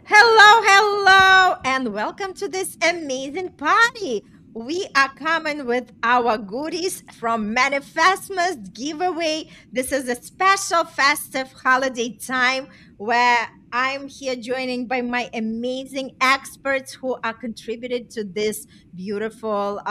Hello, hello, and welcome to this amazing party. We are coming with our goodies from Manifestmas giveaway. This is a special festive holiday time where I'm here joining by my amazing experts who are contributed to this beautiful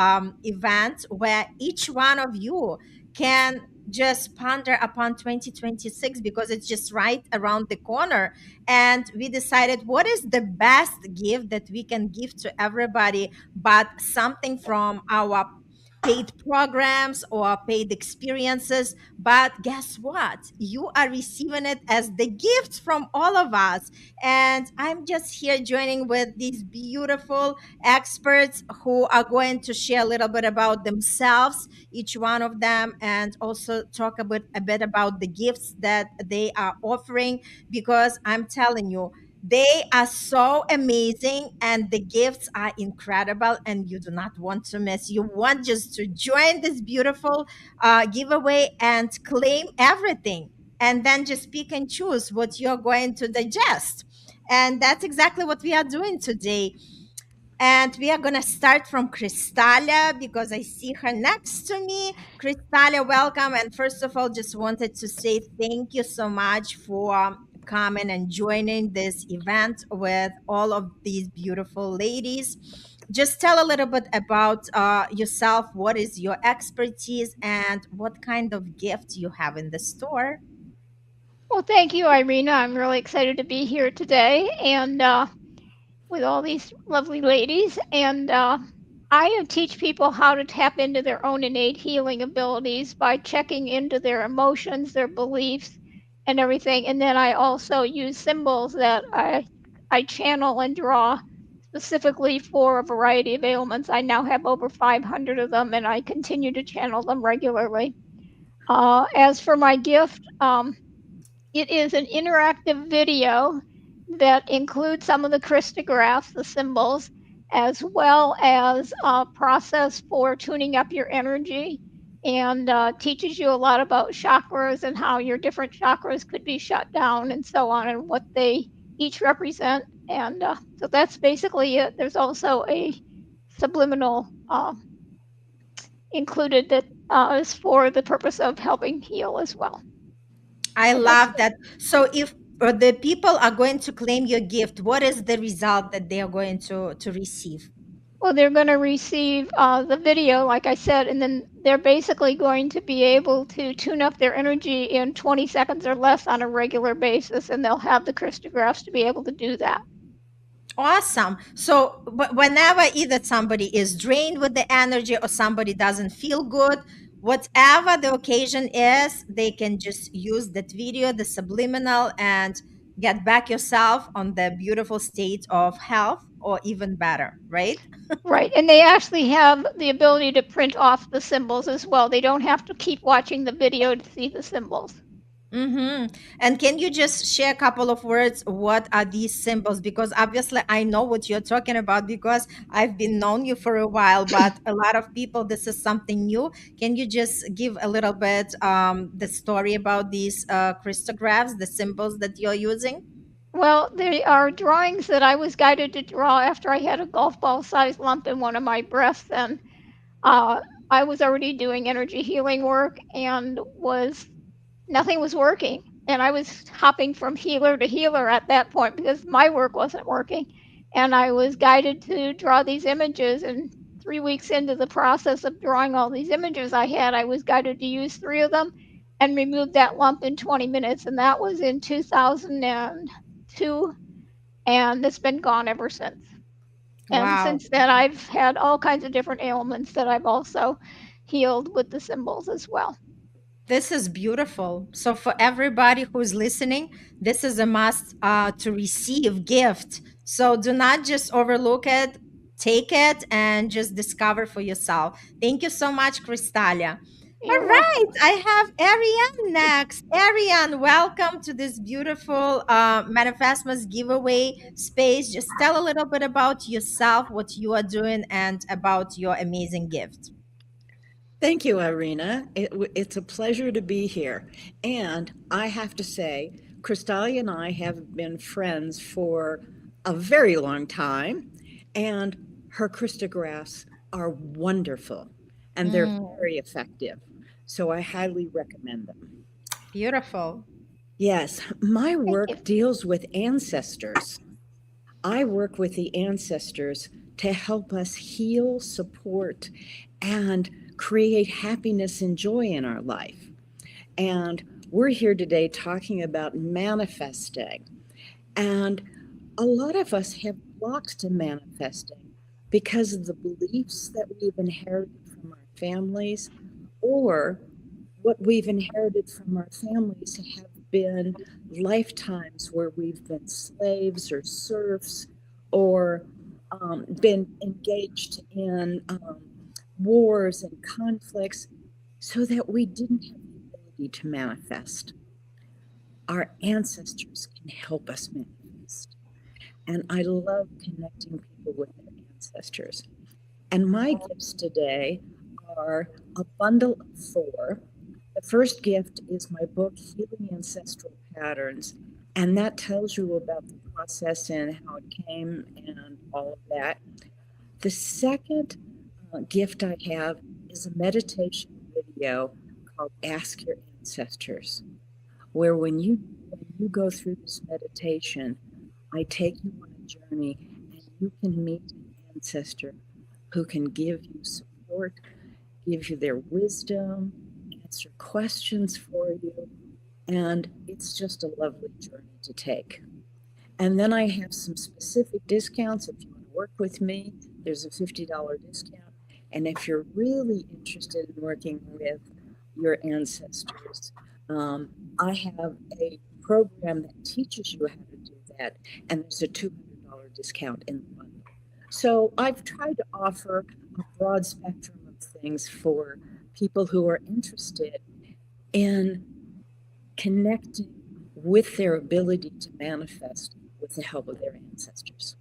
event where each one of you can just ponder upon 2026 because it's just right around the corner, and we decided what is the best gift that we can give to everybody but something from our paid programs or paid experiences. But guess what, you are receiving it as the gift from all of us, and I'm just here joining with these beautiful experts who are going to share a little bit about themselves, each one of them, and also talk a bit about the gifts that they are offering, because I'm telling you, they are so amazing and the gifts are incredible and you do not want to miss. You want just to join this beautiful giveaway and claim everything, and then just pick and choose what you're going to digest. And that's exactly what we are doing today. And we are going to start from Cristalia because I see her next to me. Cristalia, welcome. And first of all, just wanted to say thank you so much for coming and joining this event with all of these beautiful ladies. Just tell a little bit about yourself. What is your expertise and what kind of gift you have in the store? Well, thank you, Irina. I'm really excited to be here today and with all these lovely ladies. And I teach people how to tap into their own innate healing abilities by checking into their emotions, their beliefs, and everything. And then I also use symbols that I channel and draw specifically for a variety of ailments. I now have over 500 of them, and I continue to channel them regularly. As for my gift, it is an interactive video that includes some of the Christographs, the symbols, as well as a process for tuning up your energy and teaches you a lot about chakras and how your different chakras could be shut down and so on and what they each represent. And so that's basically it. There's also a subliminal included that is for the purpose of helping heal as well. I So that's love that. So if the people are going to claim your gift, what is the result that they are going to receive? Well, they're going to receive the video, like I said, and then they're basically going to be able to tune up their energy in 20 seconds or less on a regular basis, and they'll have the Christographs to be able to do that. Awesome. So whenever either somebody is drained with the energy or somebody doesn't feel good, whatever the occasion is, they can just use that video, the subliminal, and get back yourself on the beautiful state of health or even better, right? Right, and they actually have the ability to print off the symbols as well. They don't have to keep watching the video to see the symbols. Mm-hmm. And can you just share a couple of words? What are these symbols? Because obviously I know what you're talking about because I've been known you for a while, but a lot of people, this is something new. Can you just give a little bit the story about these Christographs, the symbols that you're using? Well, they are drawings that I was guided to draw after I had a golf ball sized lump in one of my breasts, and uh, I was already doing energy healing work and was nothing was working. And I was hopping from healer to healer at that point because my work wasn't working. And I was guided to draw these images. And 3 weeks into the process of drawing all these images I had, I was guided to use three of them and remove that lump in 20 minutes. And that was in 2002. And it's been gone ever since. And Wow. since then, I've had all kinds of different ailments that I've also healed with the symbols as well. This is beautiful. So for everybody who's listening, this is a must to receive gift. So do not just overlook it. Take it and just discover for yourself. Thank you so much, Cristalia. All You're right, welcome. I have Ariane next. Ariane, welcome to this beautiful Manifestmas giveaway space. Just tell a little bit about yourself, what you are doing, and about your amazing gift. Thank you, Irina. It's a pleasure to be here. And I have to say, Crystalia and I have been friends for a very long time, and her Christographs are wonderful and they're Mm, very effective. So I highly recommend them. beautiful. Yes, my Thank you. work deals with ancestors. I work with the ancestors to help us heal, support, and create happiness and joy in our life. And we're here today talking about manifesting. And a lot of us have blocks to manifesting because of the beliefs that we've inherited from our families, or what we've inherited from our families have been lifetimes where we've been slaves or serfs, or been engaged in wars and conflicts, so that we didn't have the ability to manifest. Our ancestors can help us manifest. And I love connecting people with their ancestors. And my gifts today are a bundle of four. The first gift is my book, Healing Ancestral Patterns, and that tells you about the process and how it came and all of that. The second gift I have is a meditation video called Ask Your Ancestors, where when you go through this meditation, I take you on a journey and you can meet an ancestor who can give you support, give you their wisdom, answer questions for you. And it's just a lovely journey to take. And then I have some specific discounts. If you want to work with me, there's a $50 discount. And if you're really interested in working with your ancestors, um, I have a program that teaches you how to do that. And there's a $200 discount in the bundle. So I've tried to offer a broad spectrum of things for people who are interested in connecting with their ability to manifest with the help of their ancestors.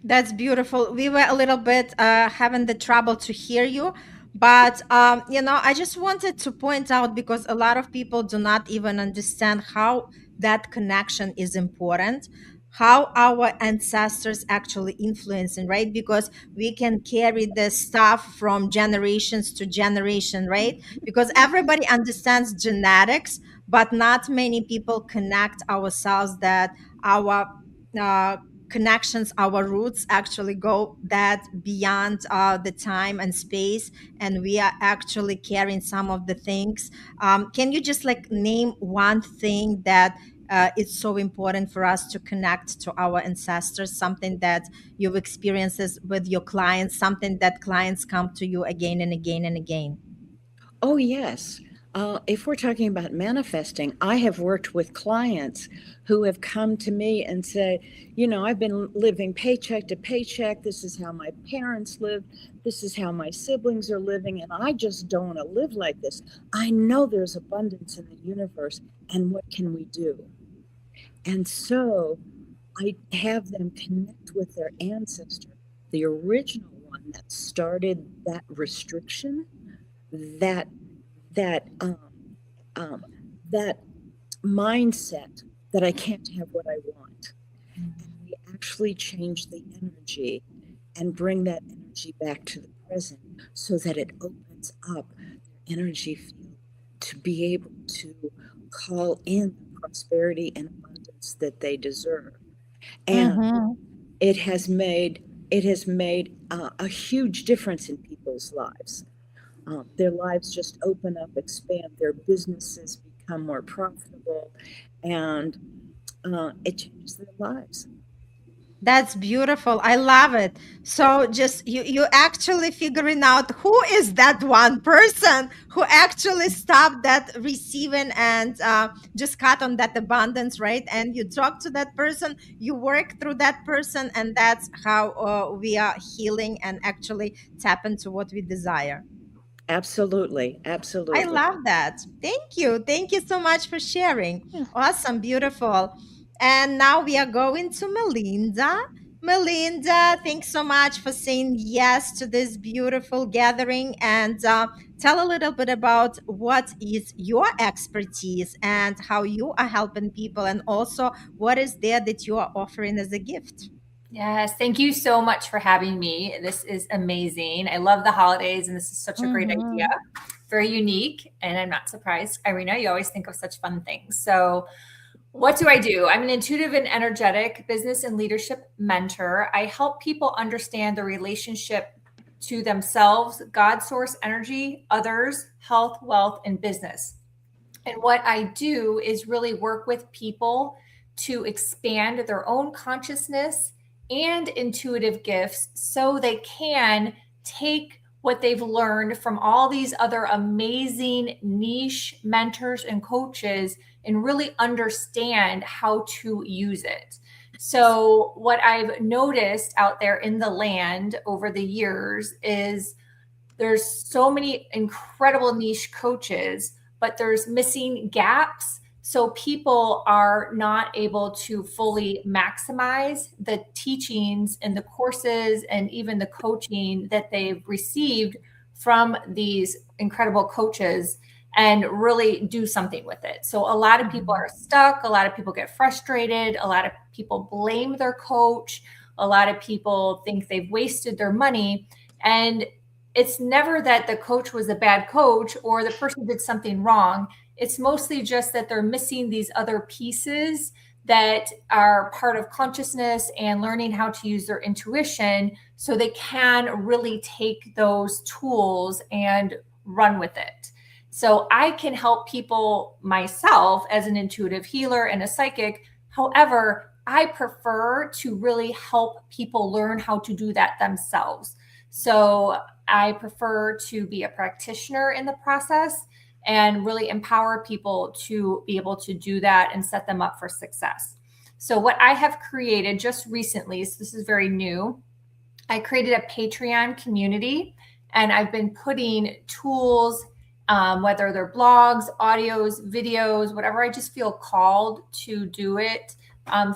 That's beautiful. We were a little bit having the trouble to hear you, but I just wanted to point out, because a lot of people do not even understand how that connection is important, how our ancestors actually influencing, right? Because we can carry this stuff from generations to generation, right? Because everybody understands genetics, but not many people connect ourselves that our uh, connections, our roots actually go that beyond the time and space, and we are actually carrying some of the things. Can you just like name one thing that it's so important for us to connect to our ancestors, something that you've experienced with your clients, something that clients come to you again and again and again? Oh, yes. If we're talking about manifesting, I have worked with clients who have come to me and said, I've been living paycheck to paycheck. This is how my parents lived. This is how my siblings are living. And I just don't want to live like this. I know there's abundance in the universe. And what can we do? And so I have them connect with their ancestor, the original one that started that restriction, that that um, that mindset that I can't have what I want. And we actually change the energy and bring that energy back to the present, so that it opens up their energy field to be able to call in the prosperity and abundance that they deserve. And Mm-hmm. it has made a huge difference in people's lives. Their lives just open up, expand, their businesses become more profitable, and it changes their lives. That's beautiful. I love it. So just you actually figuring out who is that one person who actually stopped that receiving and just cut on that abundance, right? And you talk to that person, you work through that person, and that's how we are healing and actually tap into what we desire. Absolutely, I absolutely. love that. Thank you. Thank you so much for sharing. Yeah. Awesome. Beautiful. And now we are going to Melinda. Melinda, thanks so much for saying yes to this beautiful gathering. And tell a little bit about what is your expertise and how you are helping people, and also what is there that you are offering as a gift. Yes, thank you so much for having me. This is amazing. I love the holidays, and this is such a great idea. Very unique, and I'm not surprised. Irina, you always think of such fun things. So, what do I do? I'm an intuitive and energetic business and leadership mentor. I help people understand the relationship to themselves, God source energy, others, health, wealth, and business. And what I do is really work with people to expand their own consciousness and intuitive gifts so they can take what they've learned from all these other amazing niche mentors and coaches and really understand how to use it. So, what I've noticed out there in the land over the years is there's so many incredible niche coaches, but there's missing gaps. So people are not able to fully maximize the teachings and the courses and even the coaching that they've received from these incredible coaches and really do something with it. So a lot of people are stuck. A lot of people get frustrated. A lot of people blame their coach. A lot of people think they've wasted their money. And it's never that the coach was a bad coach or the person did something wrong. It's mostly just that they're missing these other pieces that are part of consciousness and learning how to use their intuition so they can really take those tools and run with it. So I can help people myself as an intuitive healer and a psychic. However, I prefer to really help people learn how to do that themselves. So I prefer to be a practitioner in the process and really empower people to be able to do that and set them up for success. So, what I have created just recently, so this is very new, I created a Patreon community and I've been putting tools, whether they're blogs, audios, videos, whatever I just feel called to do it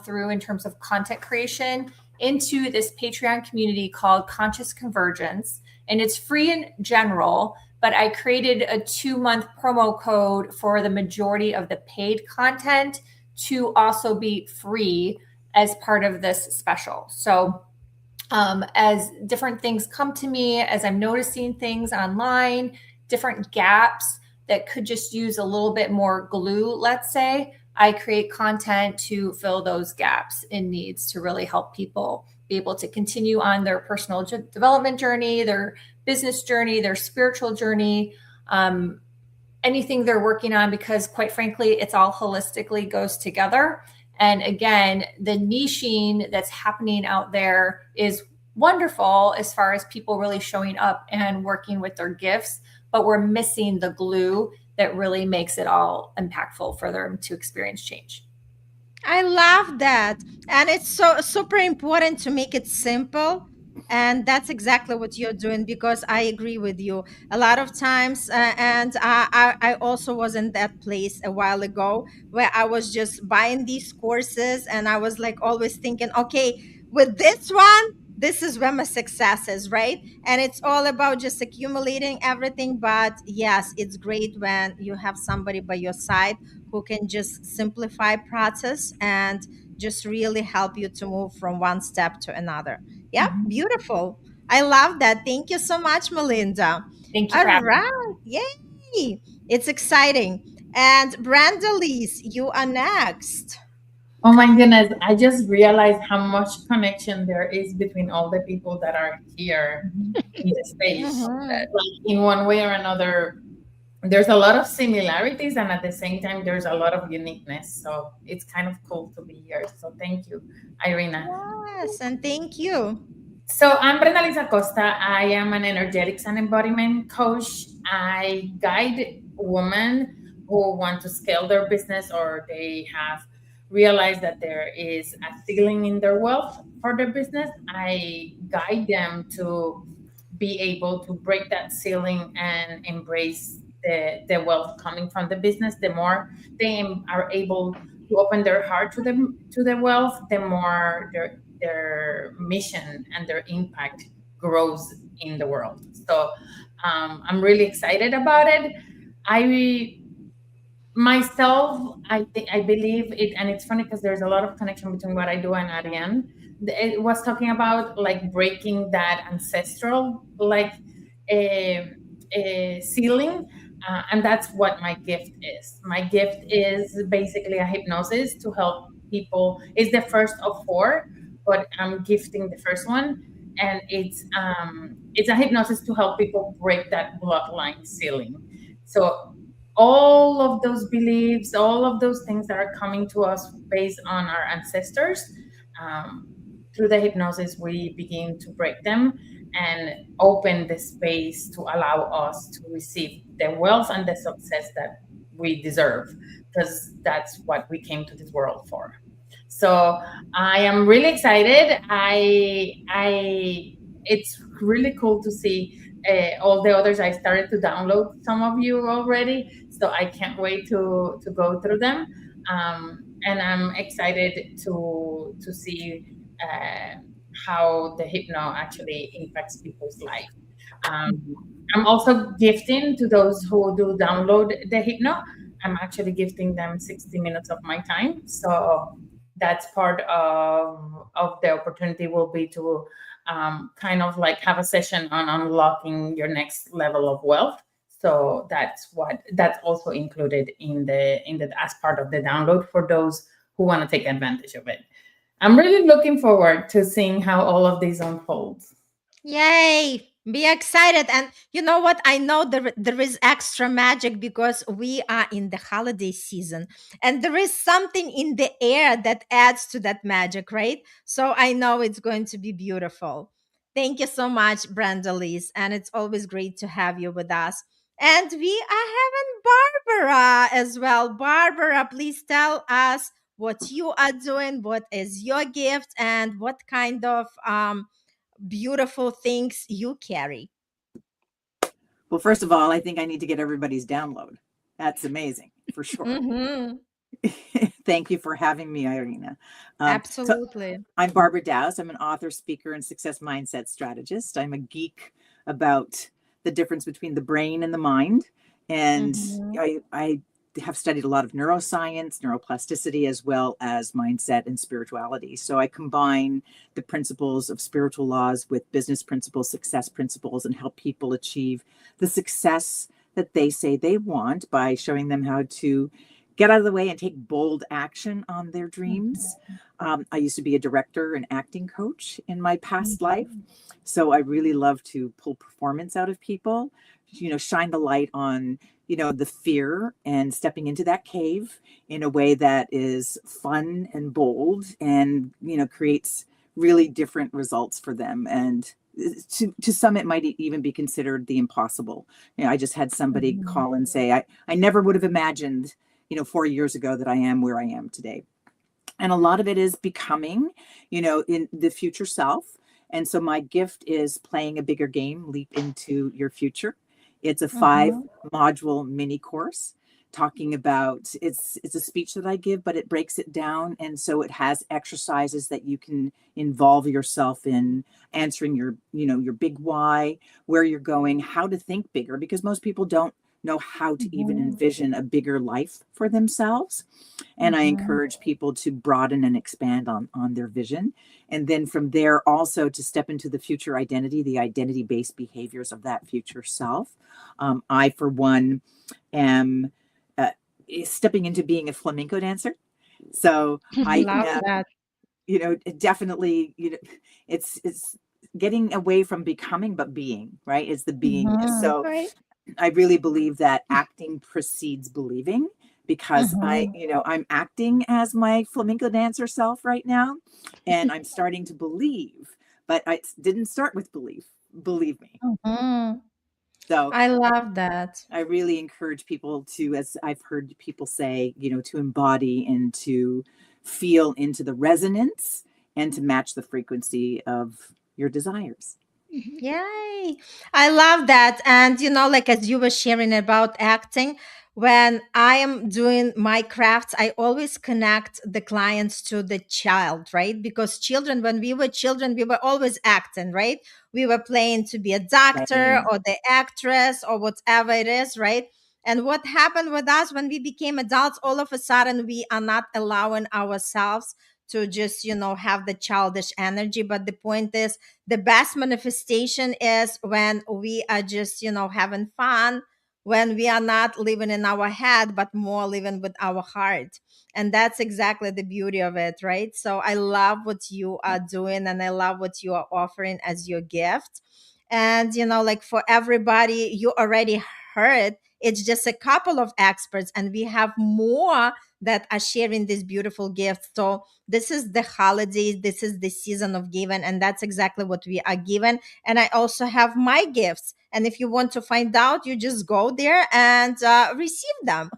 through in terms of content creation into this Patreon community called Conscious Convergence. And it's free in general, but I created a 2-month promo code for the majority of the paid content to also be free as part of this special. So as different things come to me, as I'm noticing things online, different gaps that could just use a little bit more glue, let's say, I create content to fill those gaps in needs to really help people be able to continue on their personal development journey, their business journey, their spiritual journey, anything they're working on, because quite frankly, it's all holistically goes together. And again, the niching that's happening out there is wonderful as far as people really showing up and working with their gifts, but we're missing the glue that really makes it all impactful for them to experience change. I love that. And it's so super important to make it simple. And that's exactly what you're doing because I agree with you. A lot of times, and I also was in that place a while ago where I was just buying these courses and I was like always thinking, okay, with this one, this is where my success is, right? And it's all about just accumulating everything. But yes, it's great when you have somebody by your side who can just simplify process and just really help you to move from one step to another. Yeah, beautiful. I love that. Thank you so much, Melinda. Thank you All for having me. right. Yay. It's exciting. And Brenda Lise, you are next. Oh my goodness, I just realized how much connection there is between all the people that are here in the space. Like in one way or another, there's a lot of similarities, and at the same time, there's a lot of uniqueness. So it's kind of cool to be here. So thank you, Irina. Yes, and thank you. So I'm Brenda Lisa Costa. I am an energetics and embodiment coach. I guide women who want to scale their business or they have realized that there is a ceiling in their wealth for their business. I guide them to be able to break that ceiling and embrace the wealth coming from the business. The more they are able to open their heart to the wealth, the more their mission and their impact grows in the world. So I'm really excited about it. I myself, I think, I believe it, and it's funny because there's a lot of connection between what I do and Ariane. It was talking about like breaking that ancestral like ceiling, and that's what my gift is. My gift is basically a hypnosis to help people. It's the first of four, but I'm gifting the first one, and it's a hypnosis to help people break that bloodline ceiling. So all of those beliefs, all of those things that are coming to us based on our ancestors, um, through the hypnosis, we begin to break them and open the space to allow us to receive the wealth and the success that we deserve, because that's what we came to this world for. So I am really excited. It's really cool to see all the others. I started to download some of you already, so I can't wait to go through them. And I'm excited to see how the hypno actually impacts people's life. Um, I'm also gifting to those who do download the hypno. I'm actually gifting them 60 minutes of my time. So that's part of the opportunity will be to kind of like have a session on unlocking your next level of wealth. So that's also included in the as part of the download for those who want to take advantage of it. I'm really looking forward to seeing how all of these unfolds. Yay! Be excited. And you know what? I know there is extra magic because we are in the holiday season and there is something in the air that adds to that magic, right? So I know it's going to be beautiful. Thank you so much, Brenda Lise. And it's always great to have you with us. And we are having Barbara as well. Barbara, please tell us what you are doing, what is your gift, and what kind of beautiful things you carry. Well, first of all, I think I need to get everybody's download. That's amazing for sure. Mm-hmm. Thank you for having me, Irina. So Absolutely. I'm Barbara Dowse. I'm an author, speaker, and success mindset strategist. I'm a geek about the difference between the brain and the mind. And Mhm. I have studied a lot of neuroscience, neuroplasticity, as well as mindset and spirituality. So I combine the principles of spiritual laws with business principles, success principles, and help people achieve the success that they say they want by showing them how to get out of the way and take bold action on their dreams. I used to be a director and acting coach in my past life. So I really love to pull performance out of people, shine the light on, the fear and stepping into that cave in a way that is fun and bold and, creates really different results for them. And to some, it might even be considered the impossible. I just had somebody call and say, I never would have imagined 4 years ago that I am where I am today. And a lot of it is becoming, in the future self. And so my gift is playing a bigger game, leap into your future. It's a 5-module mini course talking about it's a speech that I give, but it breaks it down. And so it has exercises that you can involve yourself in answering your big why, where you're going, how to think bigger, because most people don't know how to even envision a bigger life for themselves. And I encourage people to broaden and expand on their vision. And then from there also to step into the future identity, the identity-based behaviors of that future self. I, for one, am stepping into being a flamenco dancer. So I Love am, that. definitely, it's getting away from becoming, but being, right? It's the beingness. So Right. I really believe that acting precedes believing, because Mhm. I'm acting as my flamenco dancer self right now, and I'm starting to believe, but I didn't start with belief, believe me. Mhm. So I love that. I really encourage people to, as I've heard people say, to embody and to feel into the resonance and to match the frequency of your desires. Yay. I love that. And, like as you were sharing about acting, when I am doing my crafts, I always connect the clients to the child, right? Because children, when we were children, we were always acting, right? We were playing to be a doctor Same. or the actress or whatever it is, right? And what happened with us when we became adults, all of a sudden, we are not allowing ourselves to just, have the childish energy. But the point is, the best manifestation is when we are just, having fun, when we are not living in our head, but more living with our heart. And that's exactly the beauty of it, right? So I love what you are doing, and I love what you are offering as your gift. And, like for everybody, you already heard, it's just a couple of experts, and we have more that are sharing these beautiful gifts. So this is the holidays, this is the season of giving, and that's exactly what we are given. And I also have my gifts. And if you want to find out, you just go there and receive them.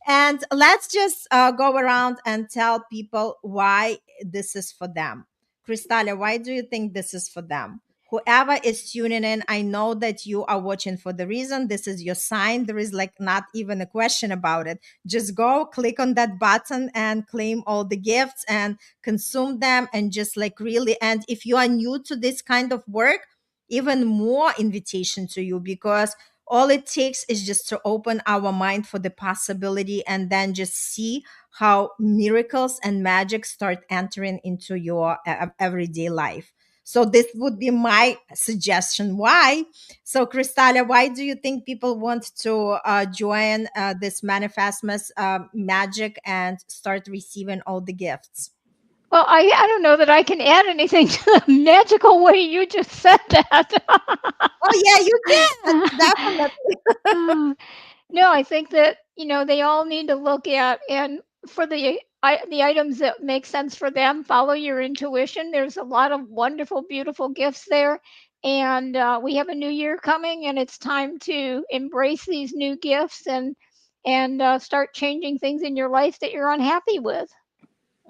And let's just go around and tell people why this is for them. Cristalia, why do you think this is for them? Whoever is tuning in, I know that you are watching for the reason. This is your sign. There is like not even a question about it. Just go click on that button and claim all the gifts and consume them, and just like really. And if you are new to this kind of work, even more invitation to you, because all it takes is just to open our mind for the possibility, and then just see how miracles and magic start entering into your everyday life. So this would be my suggestion. Why? So Cristalia, why do you think people want to join this Manifestmas magic and start receiving all the gifts? Well, I don't know that I can add anything to the magical way you just said that. Oh yeah, you can definitely. No, I think that, they all need to look at, and for the items that make sense for them, follow your intuition. There's a lot of wonderful, beautiful gifts there. And we have a new year coming, and it's time to embrace these new gifts and start changing things in your life that you're unhappy with.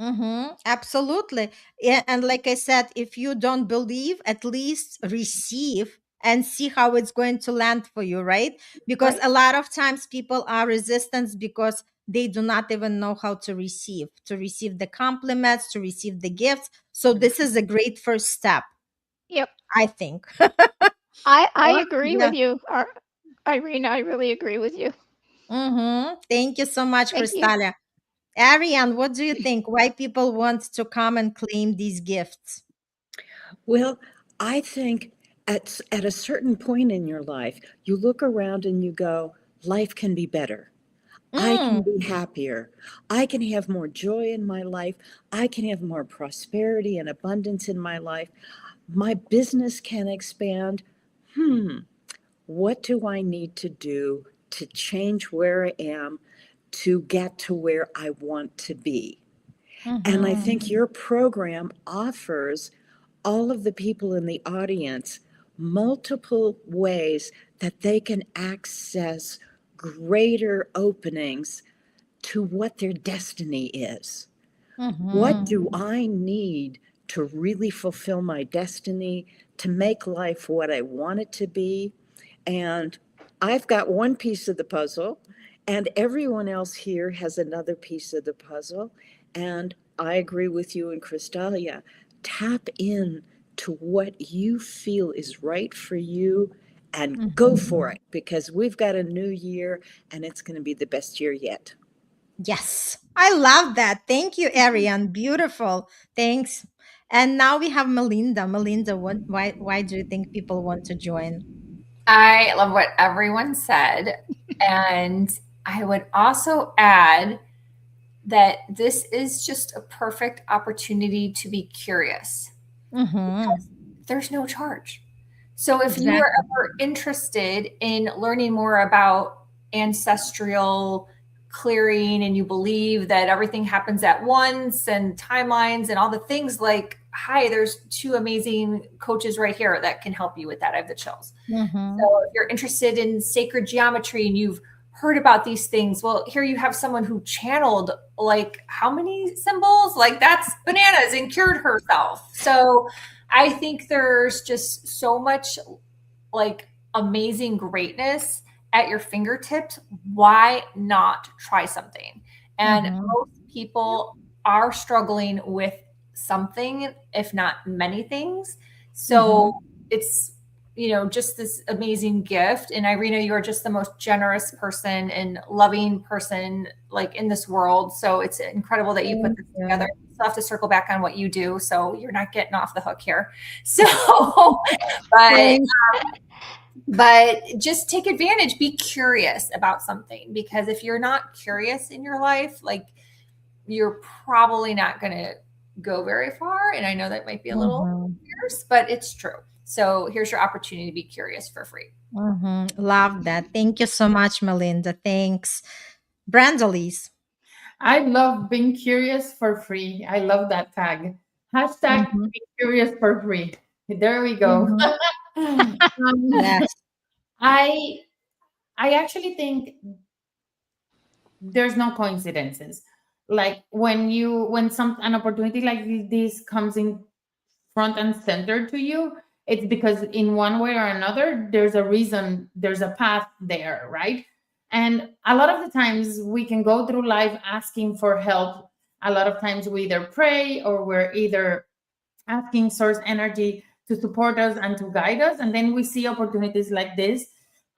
Mm-hmm. Absolutely. Yeah, and like I said, if you don't believe, at least receive and see how it's going to land for you, right? Because Right. a lot of times people are resistant because they do not even know how to receive the compliments, to receive the gifts. So this is a great first step, Yep. I think. I Oh, agree yeah. with you, Irene. I really agree with you. Mm-hmm. Thank you so much, Thank you. Cristalia. Ariane, what do you think? Why people want to come and claim these gifts? Well, I think at a certain point in your life, you look around and you go, life can be better. I can Mm. be happier. I can have more joy in my life. I can have more prosperity and abundance in my life. My business can expand. What do I need to do to change where I am to get to where I want to be? And I Mm-hmm. think your program offers all of the people in the audience multiple ways that they can access greater openings to what their destiny is. What Mm-hmm. do I need to really fulfill my destiny, to make life what I want it to be? And I've got one piece of the puzzle, and everyone else here has another piece of the puzzle. And I agree with you and Cristalia. Tap in to what you feel is right for you and go Mm-hmm. for it, because we've got a new year and it's going to be the best year yet. Yes, I love that. Thank you, Ariane. Beautiful. Thanks. And now we have Melinda. Melinda, why do you think people want to join? I love what everyone said. And I would also add that this is just a perfect opportunity to be curious. Mm-hmm. There's no charge. So if you are Exactly. ever interested in learning more about ancestral clearing, and you believe that everything happens at once and timelines and all the things, like, hi, there's two amazing coaches right here that can help you with that. I have the chills. Mm-hmm. So if you're interested in sacred geometry and you've heard about these things, well, here you have someone who channeled like how many symbols? Like that's bananas, and cured herself. So I think there's just so much like amazing greatness at your fingertips. Why not try something? And Mm-hmm. most people are struggling with something, if not many things. Mm-hmm. So it's just this amazing gift. And Irina, you are just the most generous person and loving person like in this world. So it's incredible that you put this together. Still have to circle back on what you do, so you're not getting off the hook here. So, but but just take advantage. Be curious about something, because if you're not curious in your life, like, you're probably not going to go very far. And I know that might be a little fierce, but it's true. So here's your opportunity to be curious for free. Love that. Thank you so much, Melinda. Thanks. Brandalise. I love being curious for free. I love that tag. Hashtag be curious for free. There we go. Yes. I actually think there's no coincidences. Like when an opportunity like this comes in front and center to you, it's because in one way or another there's a reason, there's a path there, right? And a lot of the times we can go through life asking for help. A lot of times we either pray or we're either asking source energy to support us and to guide us, and then we see opportunities like this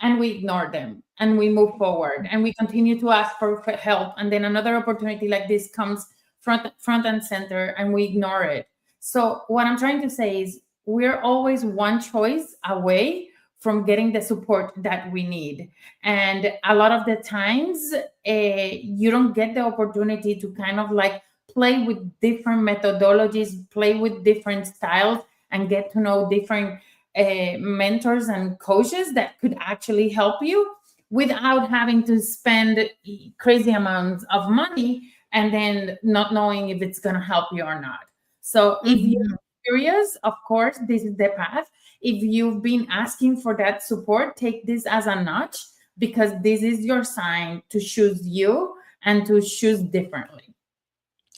and we ignore them and we move forward and we continue to ask for help, and then another opportunity like this comes front and center and we ignore it. So what I'm trying to say is we're always one choice away from getting the support that we need. And a lot of the times you don't get the opportunity to kind of like play with different methodologies, play with different styles, and get to know different mentors and coaches that could actually help you without having to spend crazy amounts of money and then not knowing if it's going to help you or not. So if you're curious, of course, this is the path. If you've been asking for that support, take this as a notch, because this is your sign to choose you and to choose differently.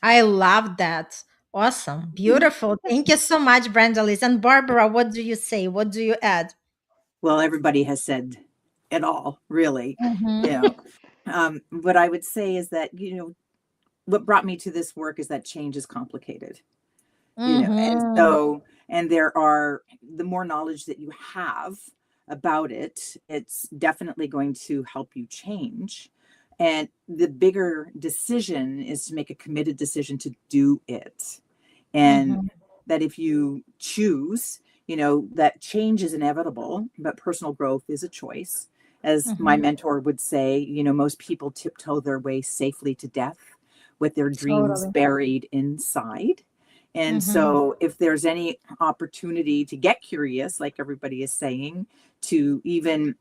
I love that. Awesome. Beautiful. Thank you so much, Brandalise. And Barbara, what do you say? What do you add? Well, everybody has said it all, really. What I would say is that, what brought me to this work is that change is complicated. And the more knowledge that you have about it, it's definitely going to help you change. And the bigger decision is to make a committed decision to do it. And that if you choose, that change is inevitable, but personal growth is a choice. As my mentor would say, most people tiptoe their way safely to death with their dreams buried inside. And so if there's any opportunity to get curious, like everybody is saying, to even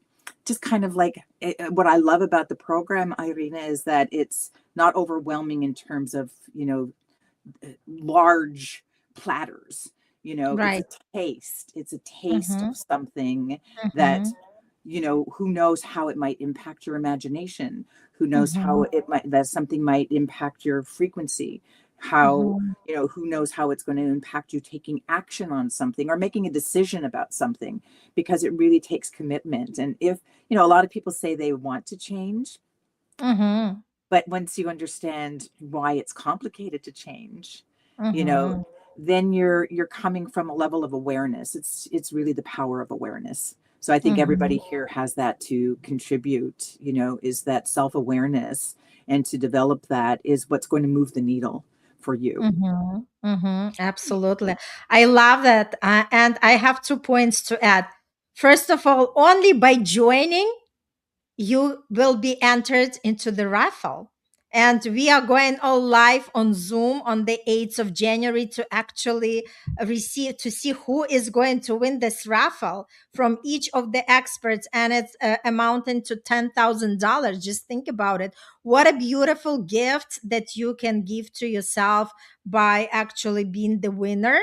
just kind of like what I love about the program, Irina, is that it's not overwhelming in terms of, large platters, Right. It's a taste of something that, who knows how it might impact your imagination, who knows how that something might impact your frequency, how, who knows how it's going to impact you taking action on something or making a decision about something, because it really takes commitment. And if, a lot of people say they want to change, but once you understand why it's complicated to change, then you're coming from a level of awareness. It's really the power of awareness. So I think everybody here has that to contribute, is that self-awareness, and to develop that is what's going to move the needle for you. Absolutely. I love that. And I have 2 points to add. First of all, only by joining, you will be entered into the raffle. And we are going all live on Zoom on the 8th of January to actually to see who is going to win this raffle from each of the experts. And it's amounting to $10,000. Just think about it. What a beautiful gift that you can give to yourself by actually being the winner.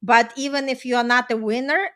But even if you are not the winner,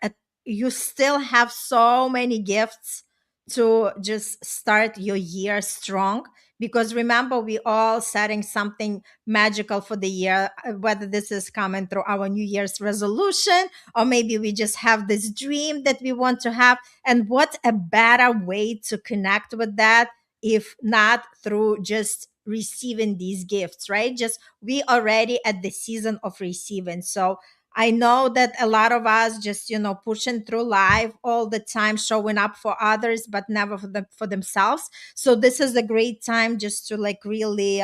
you still have so many gifts to just start your year strong. Because remember, we all setting something magical for the year, whether this is coming through our New Year's resolution, or maybe we just have this dream that we want to have. And what a better way to connect with that, if not through just receiving these gifts, right? Just we already at the season of receiving. So I know that a lot of us just, pushing through life all the time, showing up for others, but never for themselves. So this is a great time just to like really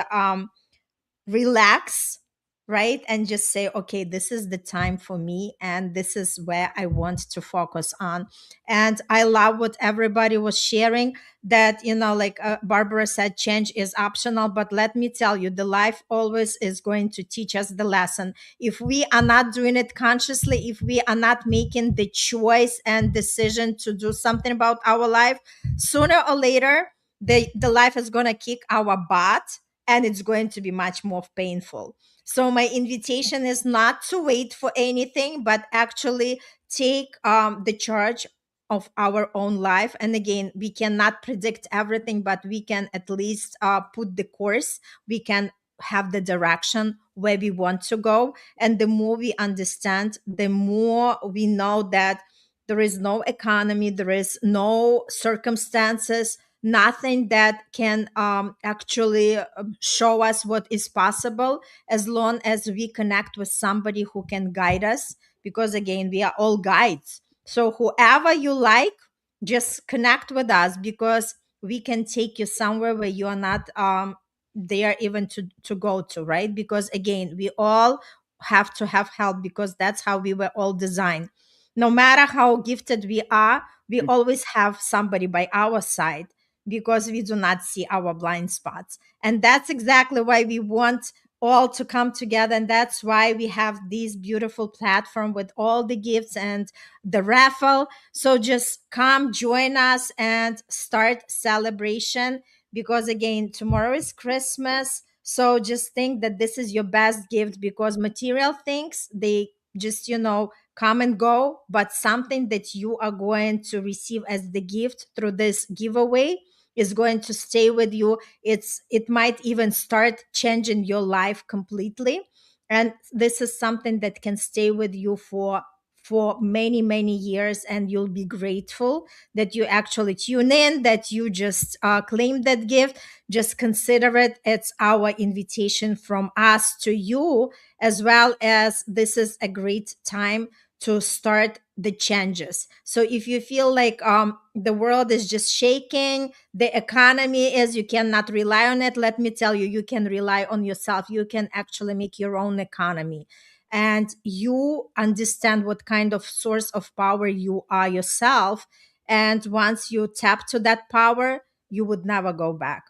relax, right? And just say, okay, this is the time for me, and this is where I want to focus on. And I love what everybody was sharing, that, like Barbara said, change is optional. But let me tell you, the life always is going to teach us the lesson. If we are not doing it consciously, if we are not making the choice and decision to do something about our life, sooner or later, the life is going to kick our butt, and it's going to be much more painful. So my invitation is not to wait for anything, but actually take the charge of our own life. And again, we cannot predict everything, but we can at least put the course. We can have the direction where we want to go. And the more we understand, the more we know that there is no economy, there is no circumstances, nothing that can actually show us what is possible, as long as we connect with somebody who can guide us. Because again, we are all guides. So whoever you like, just connect with us, because we can take you somewhere where you are not there even to go to, right? Because again, we all have to have help, because that's how we were all designed. No matter how gifted we are, we always have somebody by our side, because we do not see our blind spots. And that's exactly why we want all to come together. And that's why we have this beautiful platform with all the gifts and the raffle. So just come join us and start celebration, because again, tomorrow is Christmas. So just think that this is your best gift, because material things, they just, come and go, but something that you are going to receive as the gift through this giveaway is going to stay with you. It might even start changing your life completely. And this is something that can stay with you for many many years, and you'll be grateful that you actually tune in, that you just claim that gift. Just consider it, it's our invitation from us to you, as well as this is a great time to start the changes. So if you feel like the world is just shaking, the economy is, you cannot rely on it, let me tell you, you can rely on yourself. You can actually make your own economy, and you understand what kind of source of power you are yourself. And once you tap to that power, you would never go back.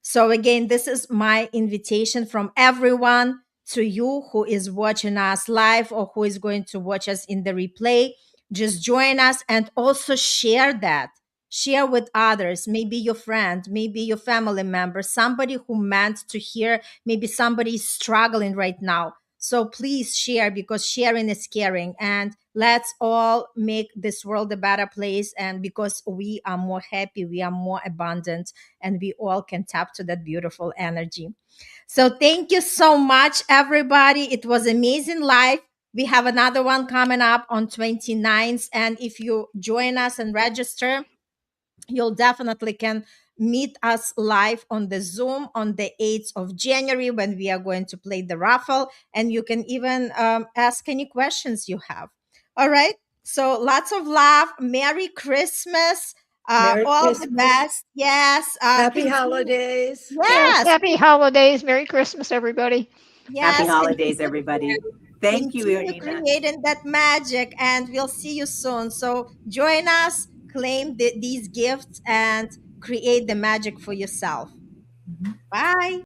So again, this is my invitation from everyone to you who is watching us live, or who is going to watch us in the replay. Just join us, and also share that. Share with others, maybe your friend, maybe your family member, somebody who meant to hear. Maybe somebody is struggling right now. So please share, because sharing is caring. And let's all make this world a better place. And because we are more happy, we are more abundant, and we all can tap to that beautiful energy. So thank you so much, everybody. It was amazing live. We have another one coming up on 29th. And if you join us and register, you'll definitely can meet us live on the Zoom on the 8th of January, when we are going to play the raffle. And you can even ask any questions you have. All right. So lots of love. Merry Christmas. Merry All the Christmas. best. Yes. Happy holidays. Yes, Yes. happy holidays. Merry Christmas, everybody. Yes. Happy holidays, everybody. Thank you, Continue Irina. creating that magic, and we'll see you soon. So join us, claim these gifts, and create the magic for yourself. Bye.